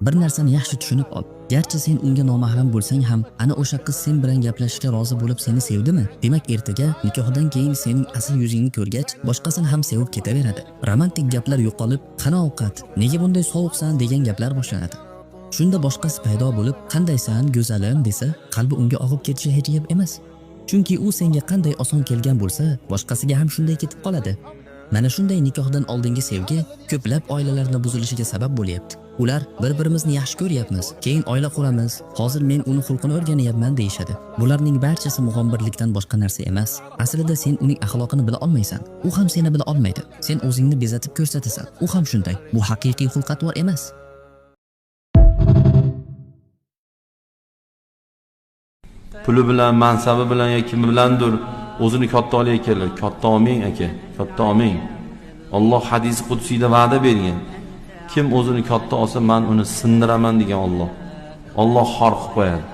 Bir narsani yaxshi tushunib ol. Garchi sen unga nomahram bo'lsang ham, ana o'sha qiz sen bilan gaplashishga rozi bo'lib seni sevdimi? Demak, ertaga nikohdan keyin sening asl yuzingni ko'rgach, boshqasini ham sevib ketaveradi. Romantik gaplar yo'qolib, "Qana ovqat, nega bunday sovuqsan?" degan gaplar boshlanadi. Shunda boshqasi paydo bo'lib, "Qandaysan, go'zalim?" desa, qalbi unga og'ib ketishi hech gap emas. Chunki u senga qanday oson kelgan bo'lsa, boshqasiga ham shunday ketib qoladi. Mana shunday nikohdan oldingi sevgi ko'plab oilalarning buzilishiga sabab bo'lyapti. Ular bir-birimizni yaxshi ko'ryapmiz, keyin oila quramiz, hozir men uni xulqini o'rganyapman deyishadi. Bularning barchasi mug'ombirlikdan boshqa narsa emas. Aslida sen uning axloqini bila olmaysan. U ham seni bila olmaydi. Sen o'zingni bezatib ko'rsatasan. U ham shunday. Bu haqiqiy xulq-atvor emas. Puli bilan, mansabi bilan yoki kim bilandir o'zini katta olayotganlar. Katta olmang aka, katta olmang. Alloh hadis qudsiyda va'da bergan. Kim o'zini katta olsa, men uni sindiraman degan Alloh. Alloh xor qilib qo'yadi.